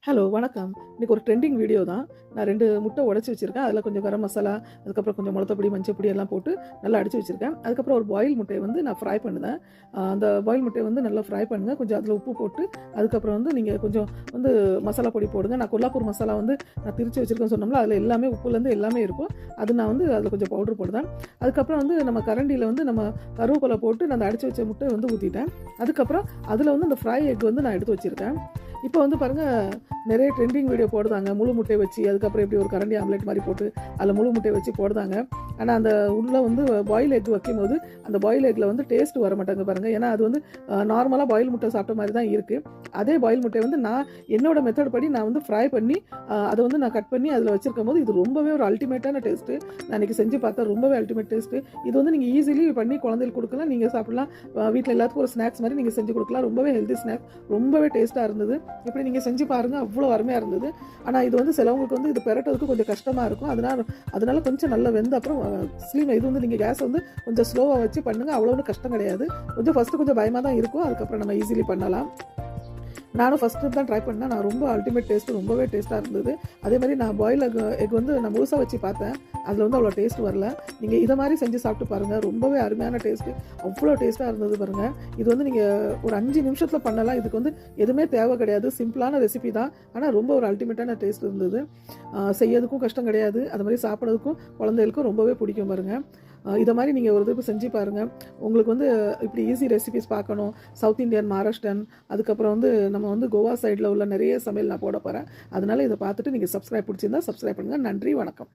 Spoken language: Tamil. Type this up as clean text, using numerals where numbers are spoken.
ஹலோ வணக்கம். இன்னைக்கு ஒரு ட்ரெண்டிங் வீடியோ தான். நான் 2 முட்டை உடைச்சு வச்சிருக்கேன். அதில கொஞ்சம் கரம் மசாலா, அதுக்கப்புறம் கொஞ்சம் மிளகாய் பொடி, மஞ்சள் பொடி எல்லாம் போட்டு நல்லா அடிச்சு வச்சிருக்கேன். அதுக்கப்புறம் ஒரு பாயில் முட்டைய வந்து நான் ஃப்ரை பண்ணுனேன். அந்த பாயில் முட்டைய வந்து நல்லா ஃப்ரை பண்ணுங்க. கொஞ்சம் அதில உப்பு போட்டு, அதுக்கப்புறம் வந்து நீங்க கொஞ்சம் வந்து மசாலா பொடி போடுங்க. நான் கொல்லாப்பூர் மசாலா வந்து நான் திரிச்சு வச்சிருக்கேன்னு சொன்னோம்ல, அதில எல்லாமே உப்புலேருந்து எல்லாமே இருக்கும். அது நான் வந்து அதில கொஞ்சம் பவுடர் போடுவேன். அதுக்கப்புறம் வந்து நம்ம கரண்டியில வந்து நம்ம கருவேப்பிலை போட்டு நான் அந்த அடிச்சு வச்ச முட்டைய வந்து ஊத்திட்டேன். அதுக்கப்புறம் அதில வந்து அந்த ஃப்ரை எக் வந்து நான் எடுத்து வச்சிருக்கேன். இப்போ வந்து பாருங்க, நிறைய ட்ரெண்டிங் வீடியோ போடுதாங்க. முழு முட்டை வச்சு, அதுக்கப்புறம் எப்படி ஒரு கரண்டி ஆம்லெட் மாரி போட்டு, அதில முழு முட்டை வச்சு போடுதாங்க. ஆனா, அந்த உள்ள வந்து பாயில் எக் வைக்கும்போது, அந்த பாயில் எக்ல வந்து டேஸ்ட் வர மாட்டேங்குது பாருங்க. ஏன்னா, அது வந்து நார்மலா பாயில் முட்டை சாப்பிட்ட மாரி தான் இருக்கு. அதே பாயில் முட்டைய வந்து நான் என்னோட மெத்தட் படி நான் வந்து ஃப்ரை பண்ணி, அத வந்து நான் கட் பண்ணி அதில வச்சிருக்கும்போது, இது ரொம்பவே ஒரு அல்டிமேட்டான டேஸ்ட்டு. நான் இன்னைக்கு செஞ்சு பார்த்தேன். ரொம்பவே அல்டிமேட் டேஸ்ட்டு. இது வந்து நீங்க ஈஸிலி பண்ணி குழந்தைகளுக்கு குடுக்கலாம். நீங்க சாப்பிடலாம். வீட்ல எல்லாத்துக்கும் ஒரு ஸ்நாக்ஸ் மாரி நீங்க செஞ்சு குடுக்கலாம். ரொம்பவே ஹெல்த்தி ஸ்நாக்ஸ். ரொம்பவே டேஸ்ட்டா இருந்தது. இப்படி நீங்க செஞ்சு பாருங்க. அவ்வளோ அருமையா இருந்தது. ஆனா இது வந்து சிலவங்களுக்கு வந்து இது பெரட்டுறதுக்கு கொஞ்சம் கஷ்டமா இருக்கும். அதனால கொஞ்சம் நல்லா வெந்த அப்புறம் ஸ்லீம் இது வந்து நீங்க கேஸ் வந்து கொஞ்சம் ஸ்லோவா வச்சு பண்ணுங்க. அவ்வளோ ஒண்ணும் கஷ்டம் கிடையாது. கொஞ்சம் ஃபர்ஸ்ட்டு கொஞ்சம் பயமா தான் இருக்கும். அதுக்கப்புறம் நம்ம ஈஸிலி பண்ணலாம். நானும் ஃபஸ்ட்டு தான் ட்ரை பண்ணேன். நான் ரொம்ப அல்டிமேட் டேஸ்ட்டு ரொம்பவே டேஸ்ட்டாக இருந்தது. அதேமாதிரி நான் பாயில் எக் வந்து நான் முழுசா வச்சு பார்த்தேன். அதில் வந்து அவ்வளோ டேஸ்ட் வரல. நீங்கள் இதை மாதிரி செஞ்சு சாப்பிட்டு பாருங்கள். ரொம்பவே அருமையான டேஸ்ட்டு. அவ்வளோ டேஸ்ட்டாக இருந்தது பாருங்கள். இது வந்து நீங்கள் ஒரு 5 நிமிஷத்தில் பண்ணலாம். இதுக்கு வந்து எதுவுமே தேவை கிடையாது. சிம்பிளான ரெசிபி தான். ஆனால் ரொம்ப ஒரு அல்டிமேட்டான டேஸ்ட் இருந்தது. செய்யறதுக்கும் கஷ்டம் கிடையாது. அது மாதிரி சாப்பிட்றதுக்கும் குழந்தைகளுக்கும் ரொம்பவே பிடிக்கும் பாருங்கள். இதை மாதிரி நீங்கள் ஒரு தடவை செஞ்சு பாருங்கள். உங்களுக்கு வந்து இப்படி ஈஸி ரெசிபிஸ் பார்க்கணும். சவுத் இந்தியன், மகாராஷ்டிரன், அதுக்கப்புறம் வந்து நம்ம வந்து கோவா சைடில் உள்ள நிறைய சமையல் நான் போட போகிறேன். அதனால இதை பார்த்துட்டு நீங்கள் சப்ஸ்கிரைப் பிடிச்சிருந்தா சப்ஸ்கிரைப் பண்ணுங்கள். நன்றி, வணக்கம்.